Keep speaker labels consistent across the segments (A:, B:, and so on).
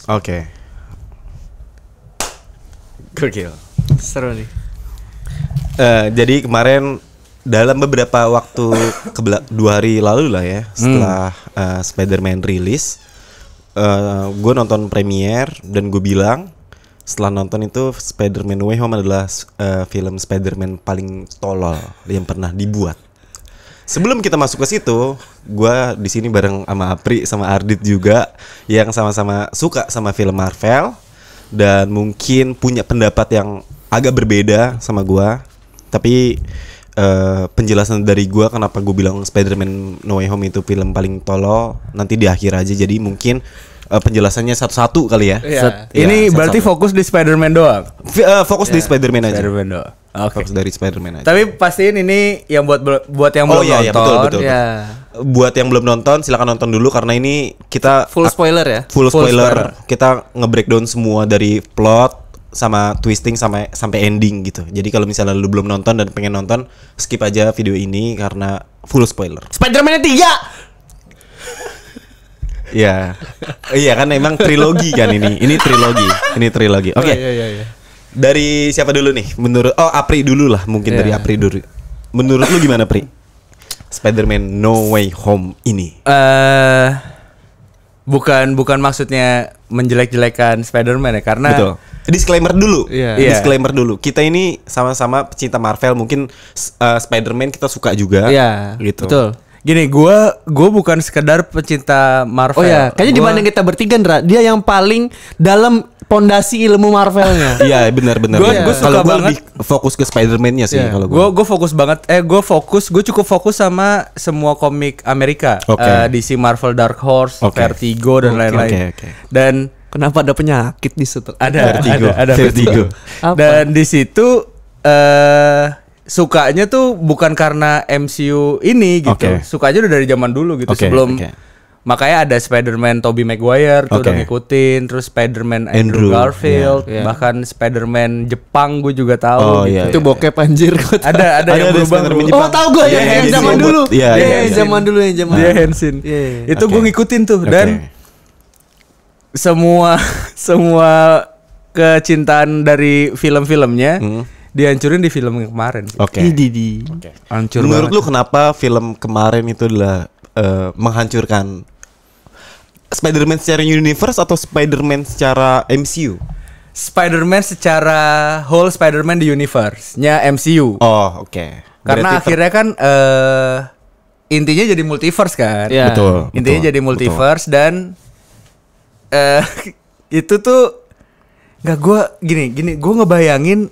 A: Oke. Gokil.
B: Seru nih.
A: Jadi kemarin dalam beberapa waktu 2 hari lalu lah ya, setelah Spider-Man rilis, gue nonton premiere dan gue bilang setelah nonton itu Spider-Man No Way Home adalah film Spider-Man paling tolol yang pernah dibuat. Sebelum kita masuk ke situ, gue di sini bareng sama Apri sama Ardit juga yang sama-sama suka sama film Marvel dan mungkin punya pendapat yang agak berbeda sama gue. Tapi penjelasan dari gue kenapa gue bilang Spider-Man No Way Home itu film paling tolol nanti di akhir aja. Jadi mungkin penjelasannya satu-satu kali ya.
C: Ini berarti fokus di Spider-Man doang.
A: Fokus di Spider-Man aja.
C: Spider-Man doang. Oke.
A: Fokus dari Spider-Man aja.
C: Tapi pastiin ini yang buat yang belum nonton.
A: Iya, betul.
B: Ya.
A: Buat yang belum nonton silakan nonton dulu karena ini kita
B: Full spoiler ya.
A: Full spoiler. Kita nge-breakdown semua dari plot sama twisting sampai ending gitu. Jadi kalau misalnya lu belum nonton dan pengen nonton, skip aja video ini karena full spoiler.
B: Spider-Man 3.
A: Iya. Iya kan emang trilogi kan ini. Ini trilogi. Oke.
C: Iya.
A: Dari siapa dulu nih? Menurut Apri dulu lah, mungkin dari Apri dulu. Menurut lu gimana, Pri? Spider-Man No Way Home ini.
C: Bukan maksudnya menjelek-jelekan Spider-Man ya, karena
A: Betul. Disclaimer dulu.
C: Iya.
A: Disclaimer dulu. Kita ini sama-sama pecinta Marvel, mungkin Spider-Man kita suka juga.
B: Iya.
A: Gitu.
B: Betul.
C: gini, gue bukan sekedar pecinta Marvel.
B: Oh ya, kayaknya dibanding kita bertiga, Ndra, dia yang paling dalam pondasi ilmu Marvelnya.
A: Iya, benar.
C: Gue
A: Kalau
C: suka
A: gue
C: banget
A: lebih fokus ke Spider-Man-nya sih. Kalau
C: gue fokus banget. Gue cukup fokus sama semua komik Amerika. DC, Marvel, Dark Horse, Vertigo dan lain-lain. Dan
B: kenapa ada penyakit di situ?
C: Ada
A: Vertigo.
C: Dan di situ sukanya tuh bukan karena MCU ini gitu. Sukanya udah dari zaman dulu gitu. Sebelum makanya ada Spider-Man Tobey Maguire tuh udah ngikutin, terus Spider-Man Andrew Garfield, bahkan Spider-Man Jepang gue juga tahu gitu.
B: Itu bokep anjir.
C: Ada yang berubah.
B: Oh, tahu gue yang zaman dulu.
A: Iya,
B: zaman dulu yang zaman.
C: Dia Hensin. Itu gue ngikutin tuh dan semua kecintaan dari film-filmnya dihancurin di film yang kemarin. Hancur.
A: Menurut lu kenapa film kemarin itu adalah menghancurkan Spider-Man secara universe atau Spider-Man secara MCU?
C: Spider-Man secara whole Spider-Man di universe-nya MCU.
A: Oh,
C: Karena akhirnya kan intinya jadi multiverse kan.
A: Betul.
C: Intinya jadi multiverse dan itu tuh nggak gue ngebayangin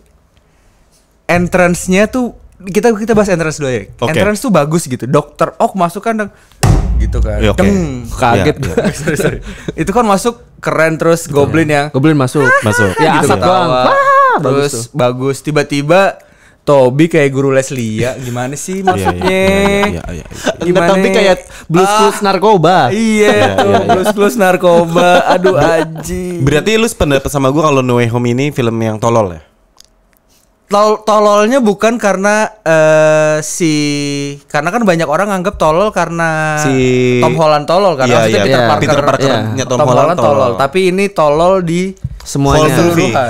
C: entrance-nya tuh kita bahas entrance dulu ya. Entrance tuh bagus gitu. Dr. Ock masuk kan gitu kan.
B: Kaget.
C: Sorry. Itu kan masuk keren, terus Goblin
B: masuk.
C: Ya gitu asap doang. Terus bagus. Tiba-tiba Toby kayak guru les Lia. Gimana sih maksudnya?
B: Gimana? Toby kayak blues narkoba.
C: Iya, blues narkoba. Aduh aji.
A: Berarti lu sependapat sama gue kalau No Way Home ini film yang tolol ya?
C: Tololnya bukan karena karena kan banyak orang anggap tolol karena Tom Holland tolol kan.
A: Peter Parker-nya Tom Holland tolol.
C: Tapi ini tolol di
B: semuanya.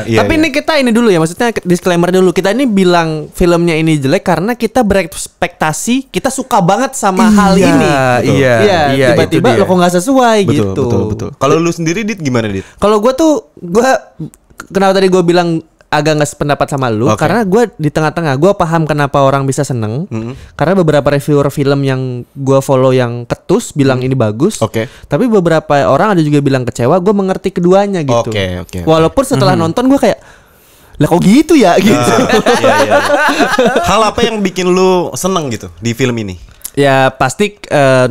B: Tapi ini kita ini dulu ya, maksudnya disclaimer dulu. Kita ini bilang filmnya ini jelek karena kita berekspektasi, kita suka banget sama hal ini. Iya. Tiba-tiba lo kok nggak sesuai gitu.
A: Betul. Kalau lu sendiri Dit gimana Dit?
B: Kalau gue kenapa tadi gue bilang agak nggak sependapat sama lu, karena gue di tengah-tengah. Gue paham kenapa orang bisa seneng, karena beberapa reviewer film yang gue follow yang ketus bilang ini bagus. Tapi beberapa orang ada juga bilang kecewa. Gue mengerti keduanya gitu. Walaupun setelah nonton gue kayak, lah kok gitu ya gitu.
A: Hal apa yang bikin lu seneng gitu di film ini?
B: Ya pasti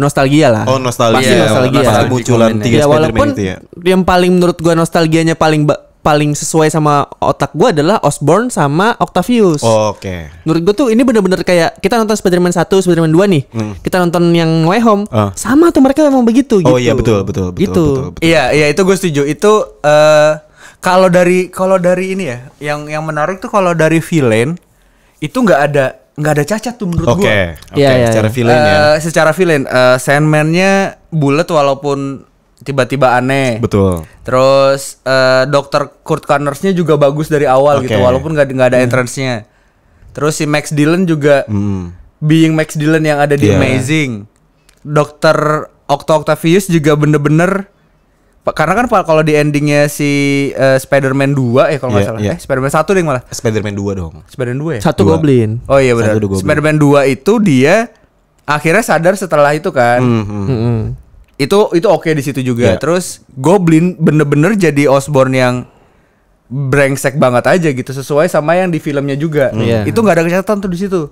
B: nostalgia lah.
A: Oh, nostalgia.
B: Pasti nostalgia.
A: Pasti munculan 3 Spider-Man itu ya.
B: Yang paling menurut gue nostalgianya paling sesuai sama otak gue adalah Osborn sama Octavius. Menurut gue tuh ini bener-bener kayak kita nonton Spider-Man 1, Spider-Man 2 nih. Kita nonton yang No Way Home. Sama tuh mereka memang begitu gitu.
A: Oh iya betul.
C: Iya itu gue setuju. Itu kalau dari ini ya, yang menarik tuh kalau dari villain itu nggak ada cacat tuh menurut gue.
A: Secara villain ya.
C: Secara villain, Sandman-nya bulat walaupun tiba-tiba aneh.
A: Betul.
C: Terus Dr. Kurt Connors-nya juga bagus dari awal gitu, walaupun nggak ada entrance-nya. Terus si Max Dillon juga being Max Dillon yang ada di Amazing. Dr. Octavius juga bener-bener, karena kan kalau di endingnya si Spider-Man 2 kalau nggak salah. Spider-Man 1 deh malah.
A: Spider-Man 2 dong.
C: Spider-Man 2 ya?
B: 1 Goblin.
C: Oh iya benar. Spider-Man 2 itu dia akhirnya sadar setelah itu kan. Itu oke di situ juga. Terus Goblin bener-bener jadi Osborn yang brengsek banget aja gitu, sesuai sama yang di filmnya juga. Itu nggak ada catatan tuh di situ.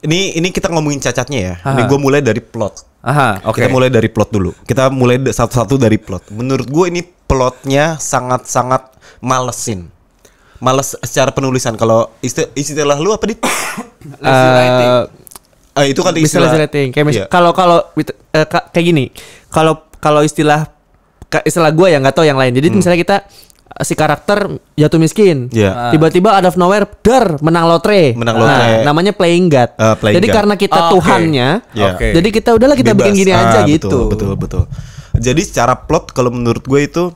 A: Ini kita ngomongin cacatnya ya. Ini gue mulai dari plot.
C: Oke.
A: Kita mulai dari plot dulu. Kita mulai satu-satu dari plot. Menurut gue ini plotnya sangat-sangat malesin. Males secara penulisan. Kalau istilah lu apa dit? Itu kan istilah
B: writing. Kayak kalau kayak gini. Kalau istilah gue ya nggak tahu yang lain. Jadi misalnya kita si karakter jatuh miskin, tiba-tiba out of nowhere menang lotre. Namanya playing God. Jadi karena kita Tuhannya, jadi kita udahlah kita bebas. Bikin gini aja gitu.
A: Betul. Jadi secara plot kalau menurut gue itu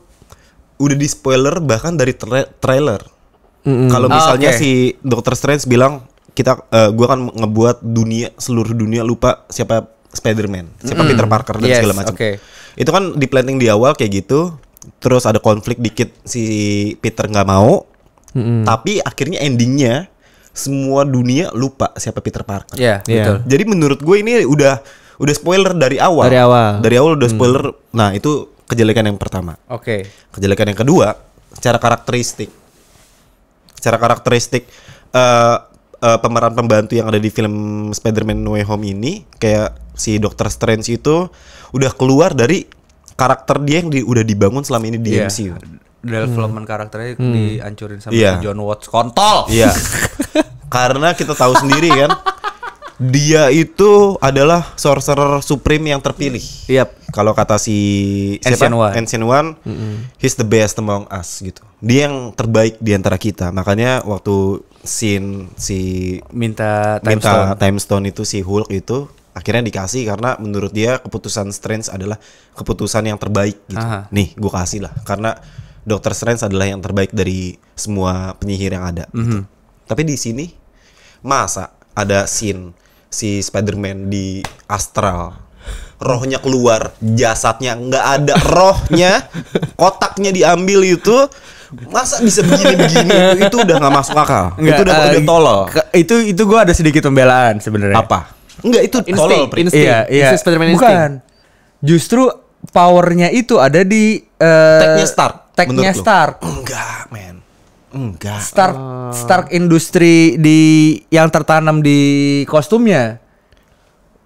A: udah di spoiler bahkan dari trailer. Kalau misalnya si Dr. Strange bilang gue akan ngebuat seluruh dunia lupa siapa Spider-Man, siapa Peter Parker dan segala macam. Itu kan di planting di awal kayak gitu. Terus ada konflik dikit, si Peter nggak mau, tapi akhirnya endingnya semua dunia lupa siapa Peter Parker.
C: Betul.
A: Jadi menurut gue ini udah spoiler dari awal. Dari awal udah spoiler. Nah itu kejelekan yang pertama. Kejelekan yang kedua, secara karakteristik pemeran pembantu yang ada di film Spider-Man No Way Home ini, kayak si Dr. Strange itu udah keluar dari karakter dia yang udah dibangun selama ini di MCU.
C: Development karakternya dihancurin sama John Watts kontol.
A: Karena kita tahu sendiri kan, dia itu adalah sorcerer supreme yang terpilih. Kalau kata si Ancient One, he's the best among us gitu. Dia yang terbaik di antara kita. Makanya waktu scene si
C: minta
A: time stone itu si Hulk itu akhirnya dikasih karena menurut dia keputusan Strange adalah keputusan yang terbaik gitu. Nih, gue kasih lah karena Dr. Strange adalah yang terbaik dari semua penyihir yang ada. Gitu. Tapi di sini masa ada scene si Spider-Man di astral, rohnya keluar, jasadnya nggak ada rohnya, kotaknya diambil itu. Masa bisa begini-begini? Itu udah nggak masuk akal. Itu udah tolol.
C: Itu gue ada sedikit pembelaan sebenarnya.
A: Apa? Enggak, itu tolol.
C: Iya. Bukan. Justru powernya itu ada di
A: tech-nya Stark. Enggak, men. Enggak.
C: Stark industri yang tertanam di kostumnya.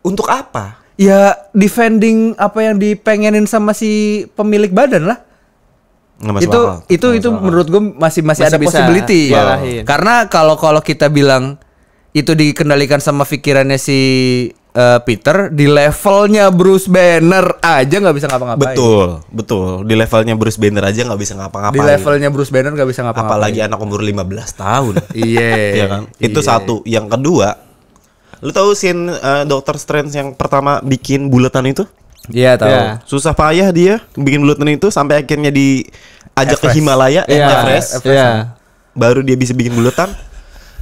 A: Untuk apa?
C: Ya defending apa yang dipengenin sama si pemilik badan lah. Itu menurut gue masih ada possibility. Karena kalau kita bilang itu dikendalikan sama pikirannya si Peter, di levelnya Bruce Banner aja nggak bisa ngapa-ngapain.
A: Betul. Di levelnya Bruce Banner aja nggak bisa ngapa-ngapain.
C: Di levelnya Bruce Banner nggak bisa ngapa-ngapain.
A: Apalagi anak umur 15 tahun.
C: Iya
A: kan? Itu satu. Yang kedua, lu tahu scene Dr. Strange yang pertama bikin buletan itu?
C: Iya tahu.
A: Susah payah dia bikin buletan itu sampai akhirnya diajak ke Himalaya, Everest. Baru dia bisa bikin buletan.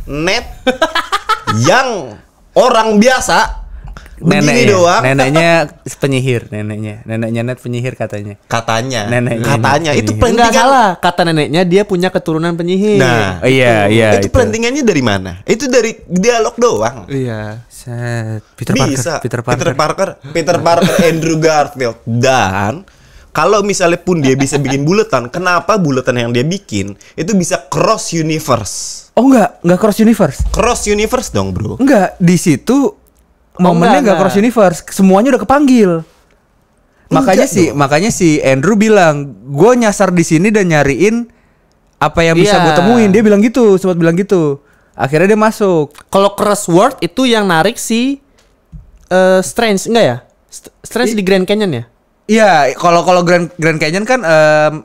A: Net yang orang biasa begini doang.
C: Neneknya penyihir, neneknya Net penyihir katanya.
A: Katanya itu
B: nggak salah. Kata neneknya dia punya keturunan penyihir.
A: Nah, iya. Itu plantingannya dari mana? Itu dari dialog doang.
B: Iya.
C: Peter Parker,
A: Andrew Garfield. Dan kalau misalnya pun dia bisa bikin buletan, kenapa buletan yang dia bikin itu bisa cross universe?
C: Oh enggak cross universe.
A: Cross universe dong, bro.
C: Enggak, di situ momennya enggak cross universe, semuanya udah kepanggil. Makanya si Andrew bilang, "Gue nyasar di sini dan nyariin apa yang bisa gue temuin." Dia bilang gitu, sempat bilang gitu. Akhirnya dia masuk.
B: Kalau crossword itu yang narik si Strange enggak ya? Strange di Grand Canyon ya?
C: Iya, kalau Grand Canyon kan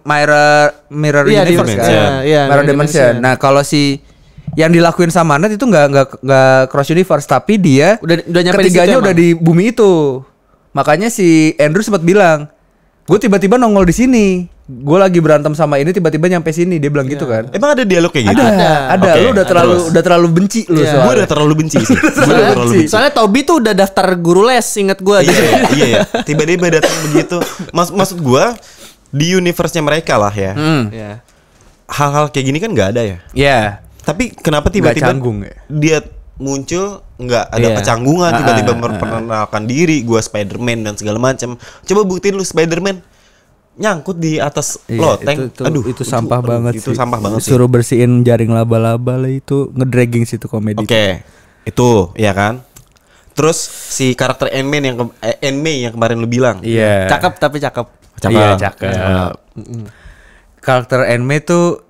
C: Mirror Universe kan. Mirror Dimension. Nah, kalau si yang dilakuin sama Net itu nggak cross universe, tapi dia
B: udah nyampe
C: ketiganya udah di bumi itu. Makanya si Andrew sempat bilang, Gue tiba-tiba nongol di sini. Gue lagi berantem sama ini tiba-tiba nyampe sini, dia bilang gitu kan.
A: Emang ada dialog kayak gitu?
C: Ada.
A: Okay,
C: Lu udah terlalu benci lu soalnya.
A: Gue udah terlalu benci sih.
B: Soalnya Toby tuh udah daftar guru les, inget gue.
A: Iya. Tiba-tiba datang begitu. Maksud gue di universe-nya mereka lah ya. Hal-hal kayak gini kan nggak ada ya.
C: Iya.
A: Tapi kenapa tiba-tiba dia muncul nggak ada kecanggungan, tiba-tiba memperkenalkan diri, gue Spider-Man dan segala macam. Coba buktiin lu Spider-Man nyangkut di atas loteng.
C: Itu sampah banget
A: sih. Itu sampah banget sih.
C: Suruh bersihin jaring laba-laba lah, itu ngedragging sih itu komedi.
A: Oke. Itu ya kan. Terus si karakter Ant-Man yang kemarin lu bilang.
C: Iya.
B: Cakep tapi cakep.
C: Iya, cakep. Karakter Ant-Man tuh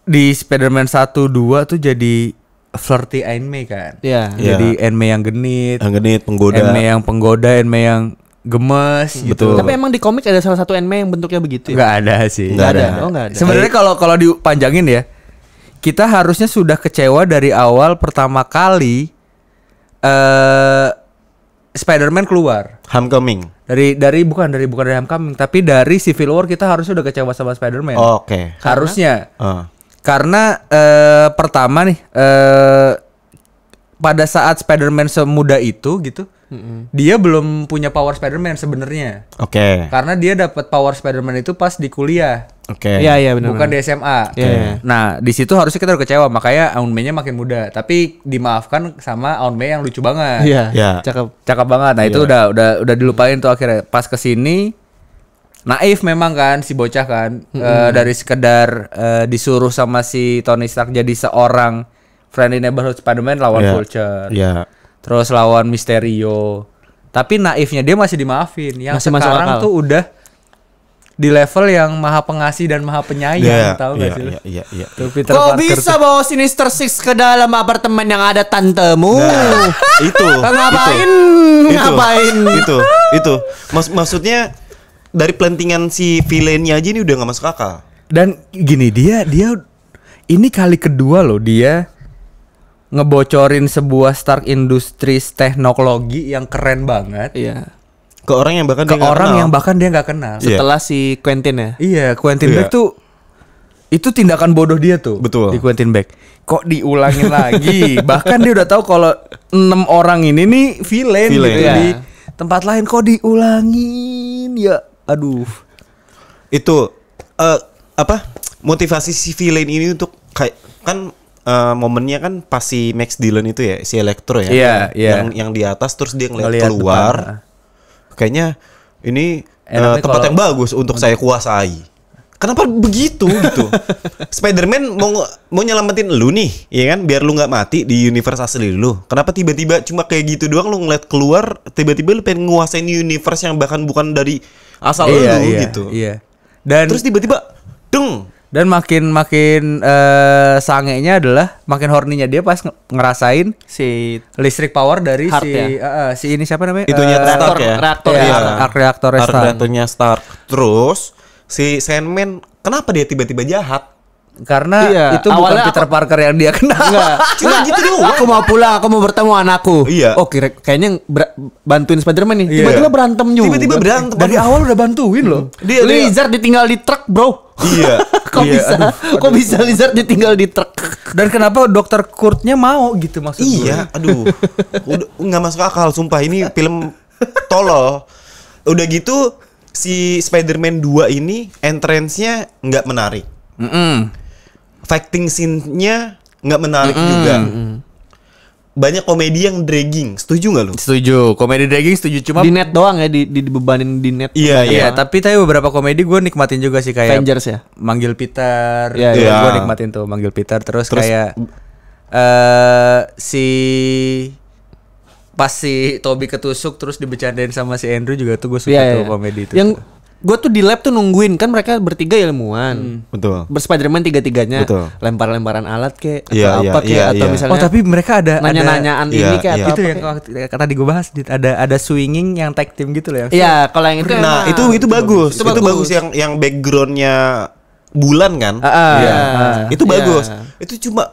C: di Spider-Man 1 2 tuh jadi flirty Ant-Man kan.
B: Iya.
C: Jadi Ant-Man yang genit,
A: penggoda.
C: Ant-Man yang penggoda, Ant-Man yang gemes gitu.
B: Tapi emang di komik ada salah satu Ant-Man yang bentuknya begitu ya?
C: Nggak ada sih.
B: Nggak ada. Oh, nggak ada.
C: Sebenarnya kalau dipanjangin ya, kita harusnya sudah kecewa dari awal pertama kali Spider-Man keluar.
A: Homecoming.
C: Bukan dari Homecoming, tapi dari Civil War kita harusnya udah kecewa sama Spider-Man.
A: Oke.
C: Harusnya. Karena pertama nih pada saat Spider-Man semuda itu gitu, dia belum punya power Spider-Man sebenarnya.
A: Oke.
C: Karena dia dapat power Spider-Man itu pas di kuliah.
A: Oke.
B: Iya benar.
C: Bukan di SMA. Nah, di situ harusnya kita udah kecewa, makanya Aunt May-nya makin muda. Tapi dimaafkan sama Aunt May yang lucu banget.
B: Iya.
C: Cakep banget. Nah, itu udah dilupain tuh akhirnya. Pas kesini naif memang kan si bocah kan. Dari sekedar disuruh sama si Tony Stark jadi seorang friendly neighborhood Spider-Man lawan Vulture.
A: Iya.
C: Terus lawan Mysterio. Tapi naifnya dia masih dimaafin. Yang
B: masih
C: sekarang tuh udah di level yang maha pengasih dan maha penyayang, tahu gak sih?
A: Iya.
C: Tuh Peter
B: Kok
C: Parker
B: bisa
C: tuh
B: bawa Sinister Six ke dalam apartemen yang ada tantemu?
A: Nah, itu.
B: Ngapain?
A: Itu. Maksudnya dari plantingan si villainnya aja ini udah nggak masuk akal.
C: Dan gini, dia ini kali kedua loh dia ngebocorin sebuah Stark Industries teknologi yang keren banget.
B: Iya.
A: Ke orang yang bahkan
C: dia nggak kenal.
B: Setelah si Quentin ya.
C: Iya, Quentin Beck tuh itu tindakan bodoh dia tuh.
A: Betul.
C: Di Quentin Beck. Kok diulangin lagi? Bahkan dia udah tahu kalau 6 orang ini nih villain gitu
B: ya.
C: Di tempat lain kok diulangin ya. Aduh.
A: Itu motivasi si villain ini untuk kayak kan momennya kan pas si Max Dillon itu ya, si Electro ya.
C: Iya.
A: Yang di atas terus dia ngeliat keluar.
C: Depan.
A: Kayaknya ini tempat yang bagus untuk saya kuasai. Kenapa begitu gitu? Spider-Man mau nyelamatin lu nih, ya kan? Biar lu nggak mati di universe asli lu. Kenapa tiba-tiba cuma kayak gitu doang lu ngeliat keluar, tiba-tiba lu pengen nguasain universe yang bahkan bukan dari asal lu gitu.
C: Iya. Dan
A: terus tiba-tiba deng.
C: Dan makin sangenya adalah makin horninya dia pas ngerasain
B: Si
C: listrik power dari
B: Heart
C: si ini siapa namanya?
A: Itunya Stark ya.
C: Reaktornya
A: Stark. Terus si Sandman kenapa dia tiba-tiba jahat?
C: Karena itu bukan Peter Parker yang dia kenal.
B: Cuma gitu doang. Aku mau pulang, aku mau bertemu anakku.
A: Iya.
B: Oh, kayaknya bantuin Spider-Man nih. Tiba-tiba berantem juga.
A: Tiba-tiba berantem.
C: Dari awal udah bantuin loh.
B: Lizard ditinggal di truk, bro.
A: Iya.
B: Kok bisa Lizard ditinggal di truk?
C: Dan kenapa Dr. Kurtnya mau gitu maksudnya?
A: Iya, aduh. Udah nggak masuk akal sumpah, ini film tolol. Udah gitu si Spider-Man 2 ini entrance-nya nggak menarik. Fighting scene-nya nggak menarik juga. Banyak komedi yang dragging. Setuju nggak lu?
C: Setuju. Komedi dragging setuju, cuma
B: di net doang ya, dibebanin di net.
A: Iya.
C: Tapi beberapa komedi gue nikmatin juga sih, kayak
B: Avengers ya.
C: Manggil Peter.
B: Iya.
C: Gue nikmatin tuh Manggil Peter. Terus kayak pas si Toby ketusuk terus dibecandain sama si Andrew juga tuh gue suka tuh komedi itu.
B: Yang gue tuh di lab tuh nungguin, kan mereka bertiga ilmuwan.
A: Betul.
B: Berspiderman tiga-tiganya.
A: Betul.
B: Lempar-lemparan alat kayak
A: Iya,
B: atau apa kayak atau misalnya.
C: Oh, tapi mereka ada
B: nanya-nanyaan ini kayak
C: itu yang tadi gue bahas, ada swinging yang tag team gitu loh.
B: Iya, kalau yang itu
A: nah, itu bagus. Itu bagus yang backgroundnya bulan kan?
B: Iya.
A: Itu bagus. Itu cuma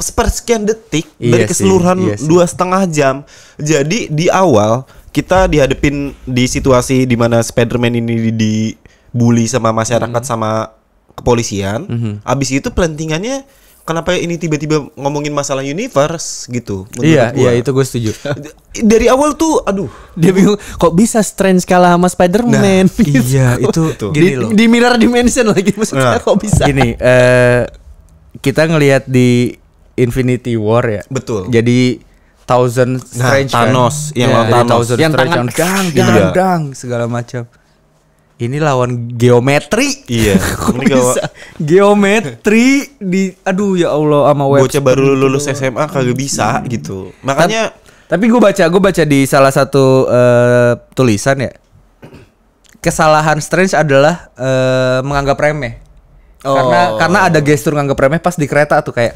A: sepersekian detik dari keseluruhan 2,5 jam. Jadi di awal kita dihadapin di situasi di mana Spider-Man ini dibully sama masyarakat sama kepolisian. Abis itu pelantingannya kenapa ini tiba-tiba ngomongin masalah universe gitu.
C: Iya itu gue setuju.
A: Dari awal tuh aduh
B: dia bingung kok bisa Strange kalah sama Spider-Man.
C: Iya itu gini loh.
B: Di mirror dimension lagi maksudnya kok bisa.
C: Gini kita ngelihat di Infinity War ya.
A: Betul.
C: Jadi Thousand Strange
A: Thanos
C: kan?
A: yang lawan Thanos
C: yang Strange yang dang segala macam. Ini lawan geometri.
A: Iya.
C: Ini bisa geometri di aduh ya Allah sama web.
A: Bocah baru lulus SMA kagak bisa gitu. Makanya
C: tapi gue baca di salah satu tulisan ya. Kesalahan Strange adalah menganggap remeh. Karena ada gestur nganggap remeh pas di kereta tuh kayak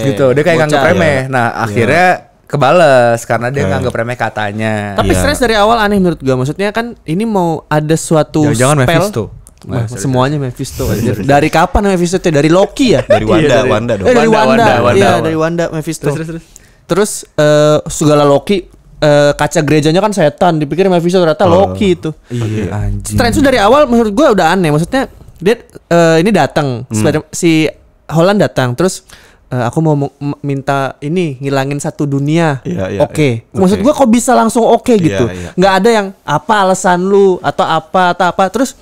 C: gitu. Dia kayak nganggap remeh. Nah, akhirnya kebales karena dia nganggap remeh katanya.
B: Tapi Strange dari awal aneh menurut gua. Maksudnya kan ini mau ada suatu
C: jangan
B: spell.
C: Mephisto.
B: Semuanya Mephisto. Dari kapan Mephisto? Dari Loki ya?
A: Dari Wanda dong.
B: Dari Wanda. Iya, dari Wanda Mephisto. Terus segala Loki kaca gerejanya kan setan, dipikir Mephisto ternyata Loki itu.
C: Iya anjing.
B: Strange itu dari awal menurut gua udah aneh. Maksudnya dia ini datang si Holland datang terus aku mau minta ini ngilangin satu dunia. Oke. Maksud gua kok bisa langsung oke gitu. Nggak ada yang apa alasan lu atau apa. Terus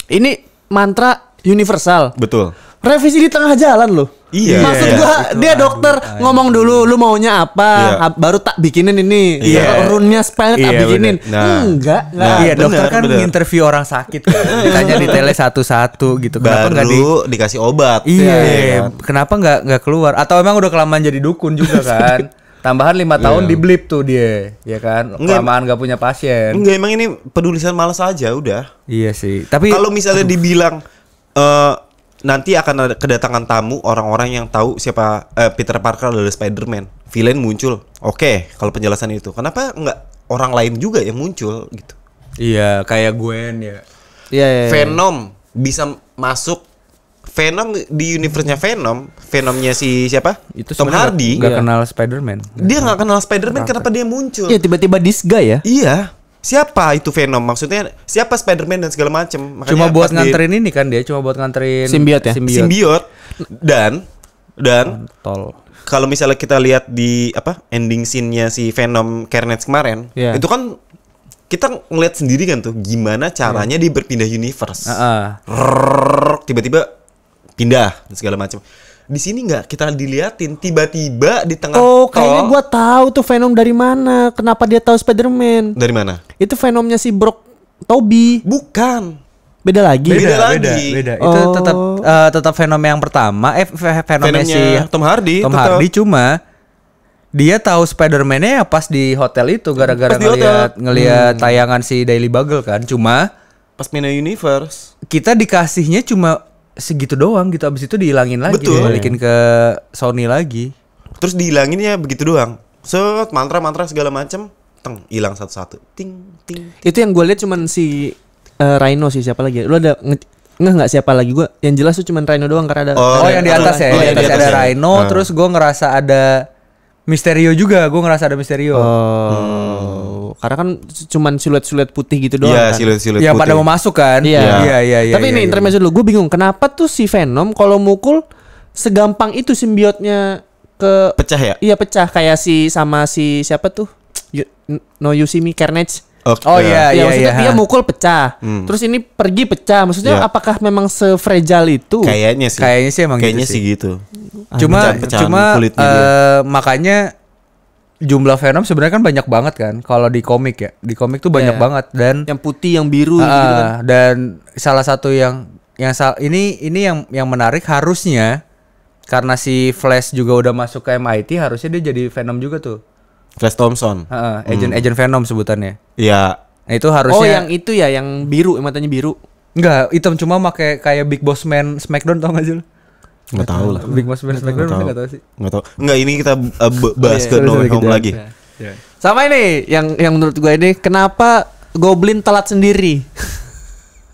B: ini mantra universal.
A: Betul.
B: Revisi di tengah jalan loh.
A: Iya.
B: Maksud gua dia dokter ngomong dulu lu maunya apa, baru tak bikinin ini. Runnya spell tak bikinin. Enggak.
C: Iya, dokter kan nginterview orang sakit kan. Ditanya detailnya satu-satu gitu. Kenapa enggak
A: dikasih obat?
C: Iya. Kenapa enggak keluar? Atau emang udah kelamaan jadi dukun juga kan? Tambahan 5 tahun di blip tuh dia, ya kan? Kelamaan enggak punya pasien.
A: Enggak, emang ini penulisan malas aja udah.
C: Iya sih. Tapi
A: kalau misalnya dibilang nanti akan ada kedatangan tamu orang-orang yang tahu siapa Peter Parker adalah Spider-Man. Villain muncul. Oke, kalau penjelasan itu. Kenapa nggak orang lain juga yang muncul gitu?
C: Iya, kayak Gwen ya.
B: Iya.
A: Venom bisa masuk. Venom di universe-nya Venomnya si siapa?
C: Itu
A: Tom Hardy.
C: Nggak kenal Spider-Man.
A: Dia nggak kenal Spider-Man, kenapa dia muncul?
B: Iya, tiba-tiba this guy ya.
A: Iya. Siapa itu Venom? Maksudnya siapa Spider-Man dan segala macam.
C: Cuma buat nganterin ini kan dia, cuma buat nganterin
B: simbiot ya.
A: Simbiot. Dan
C: tol.
A: Kalau misalnya kita lihat di ending scene-nya si Venom Carnage kemarin, itu kan kita ngeliat sendiri kan tuh gimana caranya dia berpindah universe. Tiba-tiba pindah dan segala macam. Di sini nggak kita diliatin, tiba-tiba di tengah
B: kayaknya gua tahu tuh Venom dari mana. Kenapa dia tahu Spider-Man?
A: Dari mana?
B: Itu Venomnya si Brock Toby.
A: Bukan.
B: Beda lagi.
C: Beda. Itu tetap Venom yang pertama. Venomnya si
A: Tom Hardy.
C: Cuma dia tahu Spider-Man-nya ya pas di hotel itu gara-gara ngelihat tayangan si Daily Bugle kan. Cuma
A: pas pindah universe
C: kita dikasihnya cuma segitu doang gitu, abis itu dihilangin lagi.
A: Betul.
C: Dibalikin ke Sony lagi.
A: Terus dihilanginnya begitu doang. Mantra segala macem, hilang satu-satu. Ting.
B: Itu yang gue lihat cuman si Rhino sih, siapa lagi? Lu ada nggak siapa lagi? Gue yang jelas tuh cuman Rhino doang karena ada.
C: Yang di atas ya. Di atas ada Rhino, terus gue ngerasa ada Mysterio juga.
B: Karena kan cuman siluet-siluet putih gitu doang kan.
A: Siluet-siluet
C: yang
A: putih.
C: pada mau masuk kan.
B: Iya. Tapi ini intermezzo dulu, gue bingung kenapa tuh si Venom kalau mukul segampang itu simbiotnya ke
A: pecah ya?
B: Iya pecah kayak sama si siapa tuh? No You See Me Carnage.
C: Iya.
B: Maksudnya dia mukul pecah. Terus ini pergi pecah. Maksudnya apakah memang se-fragile itu?
A: Kayaknya sih emang
C: kayaknya
A: sih gitu.
C: Cuma makanya jumlah Venom sebenarnya kan banyak banget kan kalau di komik ya. Di komik tuh banyak banget dan
B: yang putih, yang biru gitu kan.
C: Dan salah satu ini yang menarik harusnya karena si Flash juga udah masuk ke MIT, harusnya dia jadi Venom juga tuh.
A: Flash Thompson.
C: Agent Venom sebutannya.
A: Iya.
C: Nah, itu harusnya.
B: Oh, yang itu ya, yang biru, matanya biru.
C: Enggak, hitam cuma pakai kayak Big Boss Man Smackdown, tau gak sih lu?
A: Nggak tahu lah.
C: Big Boss Man Smackdown nggak tahu sih.
A: Nggak tahu. Nggak, ini kita bahas ke No Way Home lagi.
B: Sama ini yang menurut gue ini kenapa Goblin telat sendiri?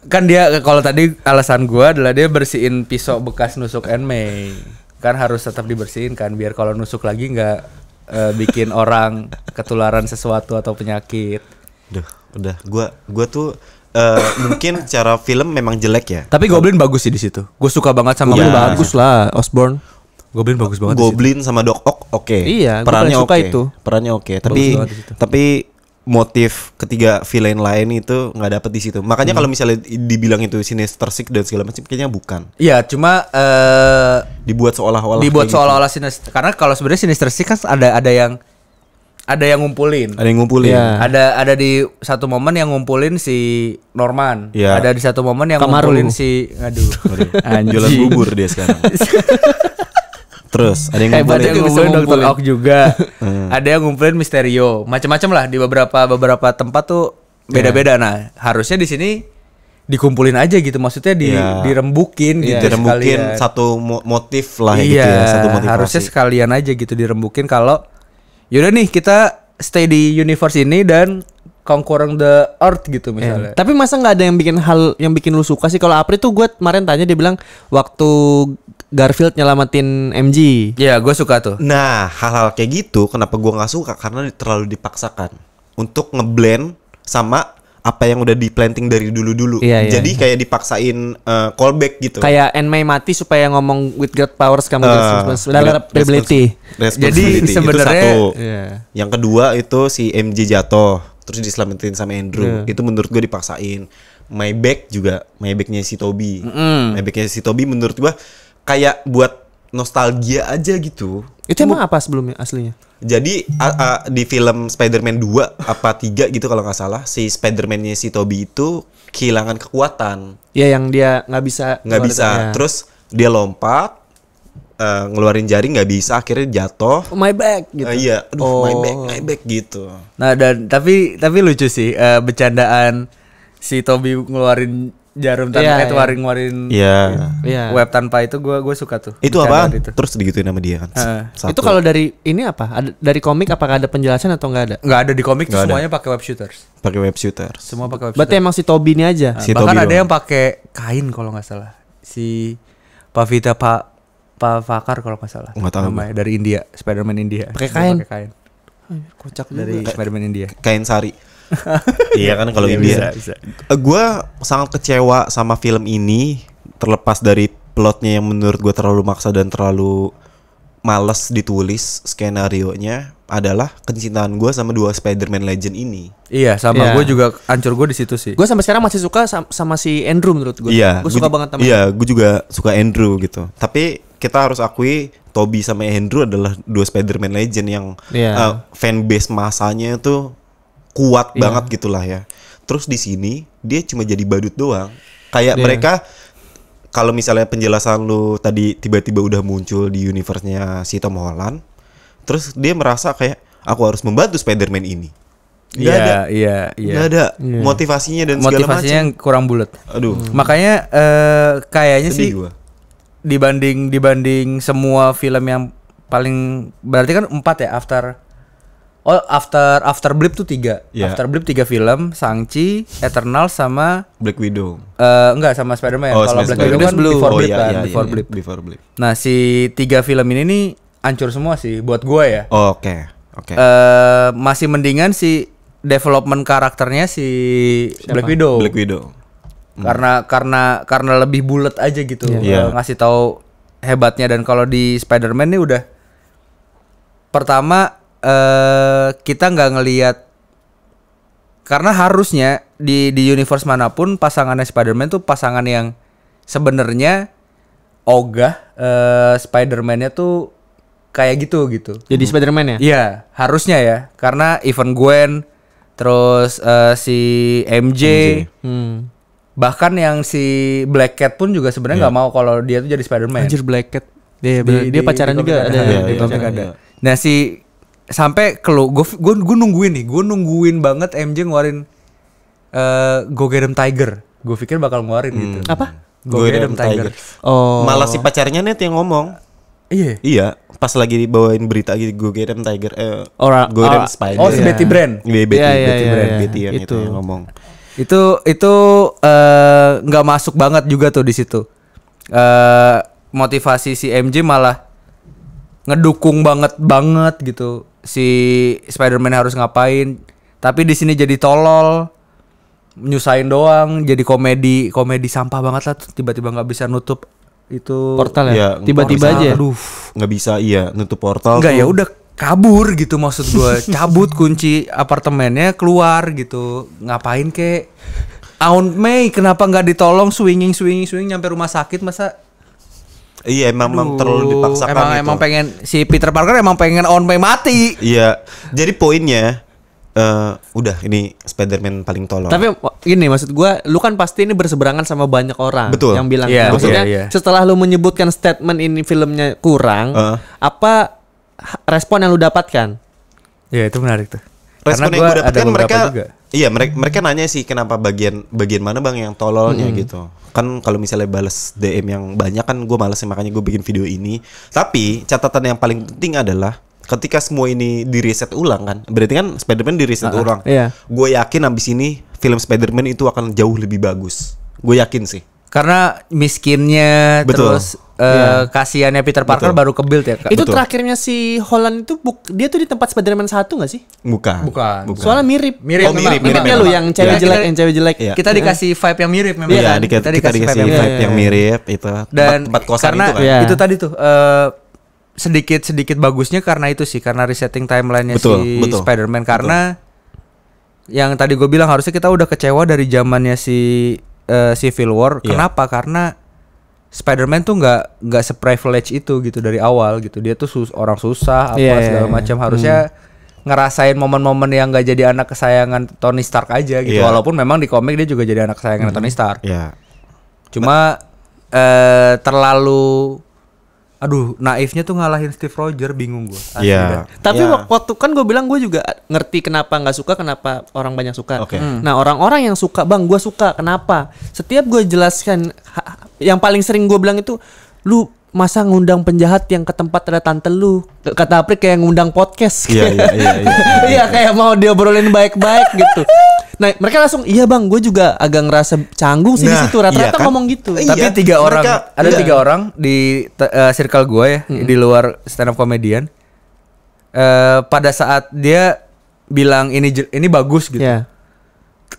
C: Kan dia kalau tadi alasan gue adalah dia bersihin pisau bekas nusuk Aunt May. kan harus tetap dibersihin kan biar kalau nusuk lagi nggak bikin orang ketularan sesuatu atau penyakit.
A: Udah gua tuh mungkin cara film memang jelek ya.
C: Tapi Goblin bagus sih di situ. Gue suka banget sama
B: Goblin bagus lah, Osborn.
C: Goblin bagus banget.
A: Goblin sama Doc Ock oke.
B: Iya,
A: perannya
B: suka
A: oke.
B: itu.
A: Perannya oke. Tapi motif ketiga villain lain itu nggak dapet di situ. Makanya kalau misalnya dibilang itu Sinister Six dan segala macam, kayaknya bukan.
C: Iya, cuma
A: dibuat seolah-olah.
C: Sinister. Karena kalau sebenarnya Sinister Six kan ada yang ngumpulin.
A: Ada yang ngumpulin.
B: Ya.
C: Ada di satu momen yang ngumpulin si Norman.
A: Ya.
C: Ada di satu momen yang
B: Kamaru.
C: ngumpulin si
A: Jualan bubur dia sekarang. Terus ada yang
C: ngumpulin Dr. Ock juga. Ada yang ngumpulin Mysterio. Macam-macam lah di beberapa tempat tuh beda-beda. Nah, harusnya di sini dikumpulin aja gitu. Maksudnya dirembukin gitu
A: dirembukin sekalian. Satu motif lah
C: gitu
A: ya, satu motivasi.
C: Harusnya sekalian aja gitu dirembukin kalau yaudah nih kita stay di universe ini dan conquering the earth gitu misalnya.
B: Tapi masa nggak ada yang bikin hal yang bikin lu suka sih? Kalau Apri tuh gue kemarin tanya, dia bilang waktu Garfield nyelamatin MJ.
C: Iya, gue suka tuh.
A: Nah, hal-hal kayak gitu kenapa gue nggak suka? Karena terlalu dipaksakan untuk ngeblend sama apa yang udah di-planting dari dulu-dulu.
B: Iya,
A: jadi kayak dipaksain callback gitu.
B: Kayak Enmei mati supaya ngomong with God powers kamu responsibility.
C: Jadi sebenarnya
A: yang kedua itu si MJ jatuh terus diselamatin sama Andrew. Itu menurut gue dipaksain. Maybacknya si Toby. Maybacknya si Toby menurut gue kayak buat nostalgia aja gitu.
B: Itu emang apa sebelumnya aslinya?
A: Jadi di film Spider-Man 2 apa 3 gitu kalau nggak salah, si Spider-Man-nya si Toby itu kehilangan kekuatan.
B: Iya, yang dia nggak bisa.
A: Terus dia lompat ngeluarin jari nggak bisa, akhirnya jatuh.
B: Oh, my back gitu.
A: Iya, my back gitu.
C: Nah, dan tapi lucu sih bercandaan si Toby ngeluarin jarum tanpa ngeluarin web tanpa itu gue suka tuh.
A: Itu apa? Terus digituin sama dia kan.
B: Itu kalau dari ini apa? Dari komik apakah ada penjelasan atau nggak ada?
C: Nggak ada di komik tuh, semuanya pakai web shooters.
A: Semua
C: pakai web shooters.
B: Berarti emang si Toby ini aja.
C: Bahkan ada yang pakai kain kalau nggak salah. Si Pavita Pakar kalau nggak salah.
A: Nggak tahu.
C: Namanya dari India, Spider-Man India.
B: Pakai kain.
C: Kocak dari Spider-Man India.
A: Kain sari. Iya kan kalau India.
C: Bisa.
A: Gue sangat kecewa sama film ini, terlepas dari plotnya yang menurut gue terlalu maksa dan terlalu males ditulis skenarionya, adalah kecintaan gue sama dua Spider-Man Legend ini.
C: Iya, sama gue juga hancur gue di situ sih.
B: Gue sampai sekarang masih suka sama si Andrew menurut gue.
A: Iya,
B: gue suka banget sama.
A: Iya, gue juga suka Andrew gitu. Tapi kita harus akui Toby sama Andrew adalah dua Spider-Man Legend yang fanbase masanya tuh kuat banget gitulah ya. Terus di sini dia cuma jadi badut doang. Kayak mereka kalau misalnya penjelasan lu tadi tiba-tiba udah muncul di universe-nya si Tom Holland, terus dia merasa kayak aku harus membantu Spider-Man ini. Iya. Gak ada motivasinya dan segala macam.
C: Motivasinya yang kurang bulat.
A: Aduh.
C: Makanya kayaknya
A: sedih
C: sih
A: gua.
C: dibanding semua film yang paling berarti kan 4 ya After Blip tuh 3. After Blip 3 film, Shang-Chi, Eternal sama
A: Black Widow.
C: Enggak sama Spider-Man. Kalau Black Widow kan Before Blip. Nah, si 3 film ini nih hancur semua sih buat gue ya.
A: Oke.
C: Masih mendingan si development karakternya si Black Widow. Karena lebih bulat aja gitu. Ngasih tahu hebatnya. Dan kalau di Spider-Man nih udah pertama kita nggak ngelihat, karena harusnya di universe manapun pasangannya Spider-Man tuh pasangan yang sebenarnya ogah, Spider-Man-nya tuh kayak gitu.
B: Jadi Spider-Man ya?
C: Iya, harusnya ya. Karena even Gwen, terus si MJ. Bahkan yang si Black Cat pun juga sebenarnya nggak mau kalau dia tuh jadi Spider-Man.
B: Anjir, Black Cat. Dia pacaran juga ada.
C: Nah, sampai gue nungguin banget MJ ngeluarin Go Get 'Em Tiger. Gue pikir bakal ngeluarin gitu.
B: Apa?
C: Go Get 'Em Tiger.
B: Oh.
A: Malah si pacarnya Net yang ngomong. Iya, pas lagi dibawain berita gitu Go Get 'Em Tiger. Go Get 'Em Spider.
C: Oh, si Betty Brand.
A: Betty yang itu yang ngomong.
C: Itu nggak masuk banget juga tuh di situ. Motivasi si MJ malah ngedukung banget gitu si Spider-Man harus ngapain, tapi di sini jadi tolol, nyusahin doang, jadi komedi sampah banget lah, tiba-tiba nggak bisa nutup itu
B: portal ya, tiba-tiba aja.
A: Aduh, nggak bisa nutup portal.
C: Nggak ya udah kabur gitu, maksud gue cabut kunci apartemennya keluar gitu, ngapain kek? Aunt May kenapa nggak ditolong swinging nyampe rumah sakit masa?
A: Iya emang terlalu dipaksakan.
C: Emang pengen si Peter Parker emang pengen Aunt May mati.
A: Iya. Jadi poinnya udah ini Spider-Man paling tolol.
B: Tapi gini maksud gue, lu kan pasti ini berseberangan sama banyak orang.
A: Betul.
B: Yang bilang
C: maksudnya
B: setelah lu menyebutkan statement ini filmnya kurang, apa respon yang lu dapatkan?
C: Ya itu menarik tuh.
A: Respon yang gue dapatkan mereka juga. Iya mereka nanya sih kenapa bagian mana bang yang tololnya gitu. Kan kalau misalnya balas DM yang banyak kan gue males, makanya gue bikin video ini. Tapi catatan yang paling penting adalah ketika semua ini di reset ulang kan, berarti kan Spider-Man di reset ulang.
B: Iya.
A: Gue yakin abis ini film Spider-Man itu akan jauh lebih bagus. Gue yakin sih.
C: Karena miskinnya,
A: betul.
C: Terus kasihannya Peter Parker baru ke-build ya Kak?
B: Itu betul. Terakhirnya si Holland itu dia tuh di tempat Spider-Man 1 gak sih?
A: Bukan.
B: Soalnya mirip.
A: Mirip
B: lu yang cewek jelek,
A: Iya.
C: Kita dikasih vibe yang mirip memang.
A: Iya, kita dikasih vibe yang mirip itu.
C: Dan
A: tempat kosan
C: karena
A: itu kan.
C: itu tadi tuh sedikit bagusnya karena itu sih, karena resetting timeline-nya si Spider-Man, karena yang tadi gue bilang harusnya kita udah kecewa dari zamannya si Civil War. Kenapa? Karena Spider-Man tuh nggak se-privilege itu gitu dari awal gitu. Dia tuh orang susah segala macam. Harusnya ngerasain momen-momen yang nggak jadi anak kesayangan Tony Stark aja gitu. Walaupun memang di komik dia juga jadi anak kesayangan Tony Stark. Cuma terlalu naifnya tuh ngalahin Steve Rogers, bingung gue.
B: Tapi waktu kan gue bilang gue juga ngerti kenapa nggak suka, kenapa orang banyak suka. Nah orang-orang yang suka, bang gue suka, kenapa? Setiap gue jelaskan, yang paling sering gue bilang itu, lu masa ngundang penjahat yang ke tempat ada tante lu, kata Apri kayak ngundang podcast. Iya kayak mau diobrolin baik-baik gitu. Nah mereka langsung iya bang, gue juga agak ngerasa canggung sih di situ, rata-rata ngomong gitu.
C: Tapi tiga orang di circle gue ya, di luar stand up comedian, pada saat dia bilang ini bagus gitu,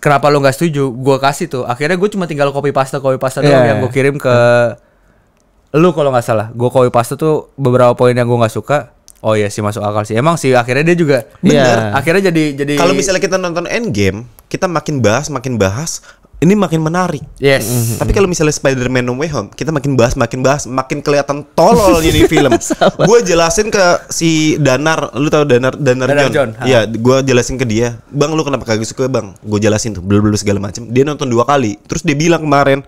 C: kenapa lo nggak setuju? Gue kasih tuh, akhirnya gue cuma tinggal copy paste doang yang gue kirim ke lu kalau nggak salah. Gue copy paste tuh beberapa poin yang gue nggak suka. Oh iya sih, masuk akal sih. Emang sih akhirnya dia juga bener. Akhirnya jadi
A: kalau misalnya kita nonton Endgame, kita makin bahas, ini makin menarik.
C: Yes.
A: Tapi kalau misalnya Spider-Man No Way Home, kita makin bahas, makin kelihatan tolol ini film. Gue jelasin ke si Danar, lu tahu Danar John? Iya, gue jelasin ke dia, bang lu kenapa kagak suka bang? Gue jelasin tuh, belum segala macam. Dia nonton 2 kali, terus dia bilang kemarin,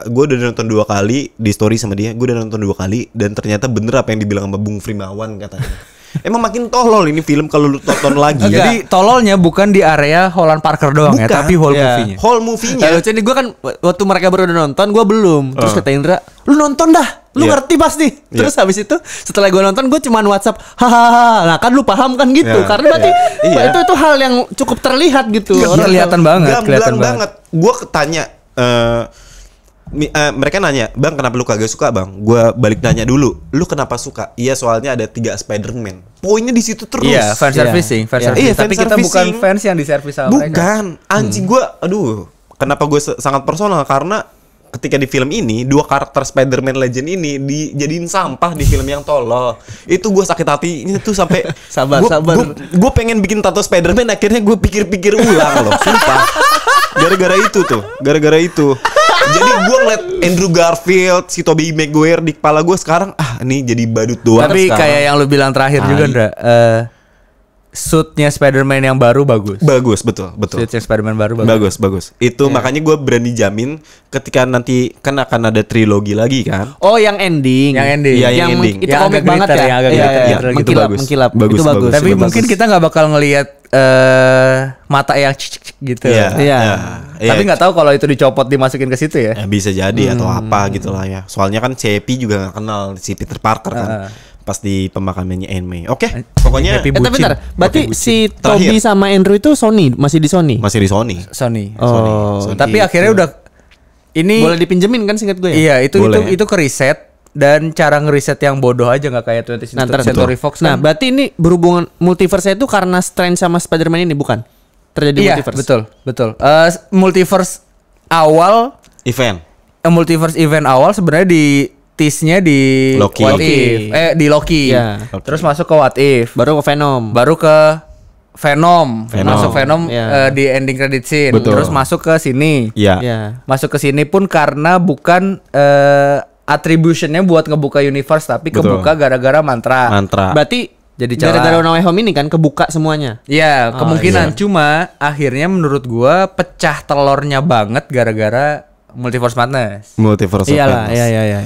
A: gue udah nonton 2 kali di story sama dia. Gue udah nonton 2 kali dan ternyata bener apa yang dibilang sama Bung Frimawan katanya. Emang makin tolol ini film kalau lu tonton lagi.
C: Jadi tololnya bukan di area Holland Parker doang ya, tapi whole movie-nya.
A: Whole movie-nya.
B: Jadi gue kan waktu mereka baru udah nonton, gue belum. Terus kata Indra, lu nonton dah, lu ngerti pasti. Terus habis itu setelah gue nonton, gue cuman WhatsApp, hahaha. Nah kan lu paham kan gitu. Karena berarti itu hal yang cukup terlihat gitu.
C: Kelihatan banget.
A: Gue tanya. Mereka nanya, bang kenapa lu kagak suka bang? Gue balik nanya dulu, lu kenapa suka? Iya soalnya ada 3 Spider-Man. Poinnya di situ terus.
C: Iya, fan servicing. Tapi kita bukan fans yang diservis sama mereka.
A: Bukan, anjing gue, kenapa gue sangat personal? Karena ketika di film ini 2 karakter Spider-Man Legend ini dijadiin sampah di film yang tolol. Itu gue sakit hatinya tuh sampai
B: sabar.
A: Gue pengen bikin tato Spider-Man, akhirnya gue pikir-pikir ulang loh, sumpah. Gara-gara itu. Jadi gue ngeliat Andrew Garfield, si Tobey Maguire di kepala gue sekarang, ini jadi badut doang.
C: Tapi
A: sekarang.
C: Kayak yang lu bilang terakhir juga, Ndra, suitnya Spider-Man yang baru bagus.
A: Betul.
C: Suitnya Spider-Man baru
A: bagus. Itu makanya gue berani jamin ketika nanti kan akan ada trilogi lagi kan.
B: Oh, yang ending.
A: Iya, yang ending.
B: Itu komik banget ya.
A: Itu
B: mengkilap.
A: Bagus.
C: Tapi mungkin kita nggak bakal ngelihat mata yang gitu. Tapi nggak tahu kalau itu dicopot dimasukin ke situ ya.
A: Bisa jadi atau apa gitulah ya. Soalnya kan CP juga nggak kenal si Peter Parker kan. Pas di pemakamannya Aunt May. Oke, pokoknya
B: tapi bentar. Berarti si Tobey sama Andrew itu masih di Sony.
C: Sony.
B: Oh,
C: tapi akhirnya udah ini
B: boleh dipinjemin kan singkat gue ya?
C: Iya, itu ke riset. dan cara ngeriset yang bodoh aja, nggak kayak 20th Century Fox.
B: Nah, berarti ini berhubungan multiverse itu karena Strange sama Spider-Man ini bukan? Terjadi multiverse.
C: Betul. Multiverse awal multiverse event awal sebenarnya di tease-nya di
A: Loki.
C: What If. Di Loki.
B: Yeah.
C: Terus masuk ke What If.
B: Baru ke Venom.
C: Masuk Venom di ending credit scene.
A: Betul.
C: Terus masuk ke sini.
B: Iya.
C: Masuk ke sini pun karena bukan attribution-nya buat ngebuka universe, tapi kebuka gara-gara mantra.
B: Berarti
C: jadi
B: gara-gara No Way Home ini kan kebuka semuanya.
C: Iya, kemungkinan. Cuma akhirnya menurut gua pecah telurnya banget gara-gara Multiverse Madness.
B: Iyalah, iya.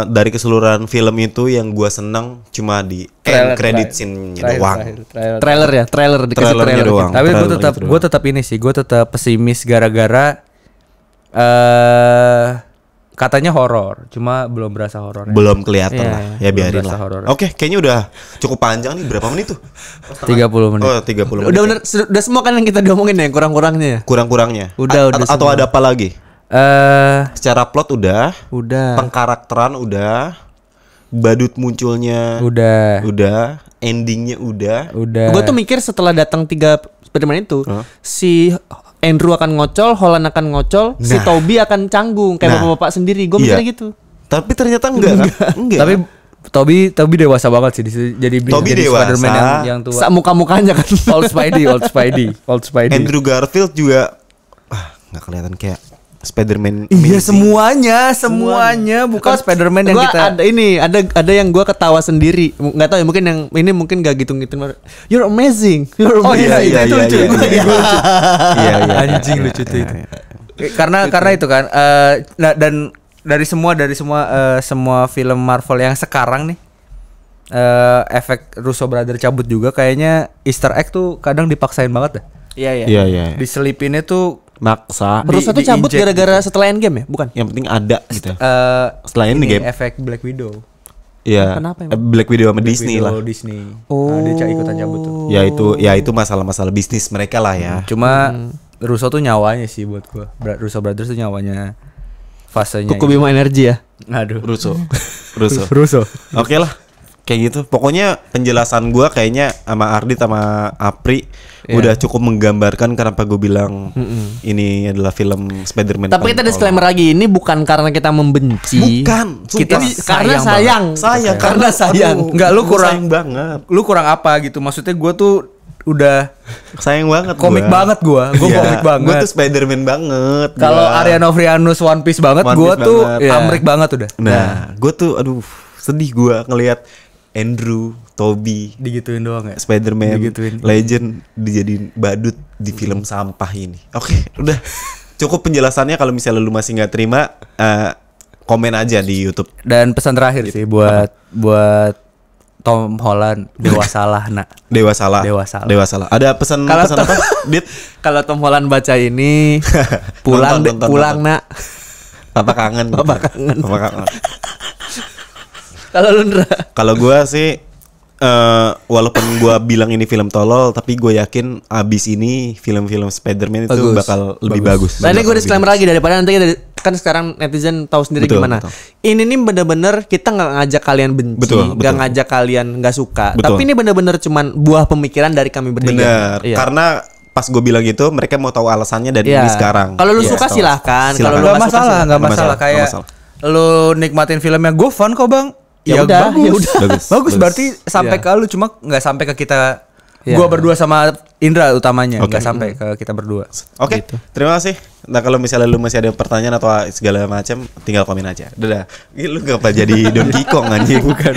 A: Dari keseluruhan film itu yang gua seneng cuma di end credit scene-nya doang.
B: Trailer dikasih trailer
A: doang.
C: Tapi gue tetap ini sih, gue tetap pesimis gara-gara katanya horor, cuma belum berasa horor.
A: Belum kelihatan lah. Ya biarin lah.
C: Horror.
A: Oke, kayaknya udah cukup panjang nih. Berapa menit tuh?
C: 30 menit.
A: Oh, 30 menit.
B: Udah bener, udah semua kan yang kita diomongin ya, kurang-kurangnya ya.
A: Kurang-kurangnya.
B: Udah
A: atau ada apa lagi? Secara plot udah. Pengkarakteran udah. Badut munculnya udah. Endingnya udah.
B: Gue tuh mikir setelah datang 3 Spider-Man itu, si Andrew akan ngocol, Holland akan ngocol, si Tobey akan canggung kayak bapak-bapak sendiri. Gue mikirnya gitu.
A: Tapi ternyata enggak.
C: Tapi Tobey dewasa banget sih jadi Spider-Man yang tua.
B: Muka-mukanya kan
C: Old Spidey.
A: Andrew Garfield juga nggak kelihatan kayak Spider-Man.
C: Iya, semuanya bukan Spider-Man yang kita.
B: Ada yang gue ketawa sendiri. Nggak tahu ya, mungkin yang ini mungkin nggak gitu-gitu. You're amazing.
C: Oh iya, itu lucu.
A: Iya.
C: Anjing lucu tuh itu. Karena itu kan dan dari semua film Marvel yang sekarang nih, efek Russo Brother cabut juga kayaknya Easter egg tuh kadang dipaksain banget dah.
B: Iya.
C: Diselipinnya tuh
A: maksa.
B: Russo tuh cabut gara-gara setelah Endgame ya, bukan?
A: Yang penting ada gitu. Setelah
C: ini
A: game
C: efek Black Widow.
A: Iya.
B: Kenapa emang?
A: Black Widow sama Disney lah.
B: Dia
C: ikutan cabut tuh.
A: Ya itu masalah-masalah bisnis mereka lah ya.
C: Cuma Russo tuh nyawanya sih buat gua. Russo Brothers tuh nyawanya. Fasenya.
B: Kuku Bima Energi ya.
C: Aduh.
A: Russo. Oke lah. Kayak gitu. Pokoknya penjelasan gua kayaknya sama Ardit sama Apri udah cukup menggambarkan kenapa gue bilang ini adalah film Spider-Man.
B: Tapi kita disclaimer lagi, ini bukan karena kita membenci.
A: Bukan.
B: Kita karena sayang. Karena sayang.
C: Enggak, lu kurang
A: sayang banget.
C: Lu kurang apa gitu? Maksudnya gue tuh udah
A: sayang banget.
C: Komik banget gue komik banget.
A: Gue tuh Spider-Man banget.
C: Kalau Arya Novrianus One Piece banget, gue tuh Amrik banget udah.
A: Nah, gue tuh sedih gue ngelihat Andrew, Tobey
C: digituin doang ya.
A: Spider-Man Legend dijadiin badut di film sampah ini. Oke, udah cukup penjelasannya. Kalau misalnya lu masih nggak terima, komen aja di YouTube.
C: Dan pesan terakhir sih buat Tom Holland, dewasalah nak.
A: Dewasalah. Ada pesan apa? Dit?
B: Kalau Tom Holland baca ini pulang nak.
A: Papa kangen.
B: Kalau lu
A: Kalau gue sih walaupun gue bilang ini film tolol, tapi gue yakin abis ini film-film Spider-Man itu bakal lebih bagus.
B: Nah, ini gue disclaimer lagi daripada nanti kan sekarang netizen tahu sendiri gimana. Ini nih bener-bener kita nggak ngajak kalian benci, nggak ngajak kalian nggak suka. Tapi ini bener-bener cuman buah pemikiran dari kami bertiga.
A: Bener. Karena pas gue bilang gitu, mereka mau tahu alasannya dari ini sekarang.
B: Kalau lu suka silahkan.
C: Kalau lu nggak masalah. Kayak lu nikmatin filmnya, gue fun kok bang. Ya udah, bagus. Berarti sampai ke lu, cuma nggak sampai ke kita. Gua berdua sama Indra utamanya, nggak sampai ke kita berdua.
A: Oke, gitu. Terima kasih. Nah kalau misalnya lu masih ada pertanyaan atau segala macam, tinggal komen aja. Dadah. Lu ngapa jadi Donkey Kong anjing? Bukan.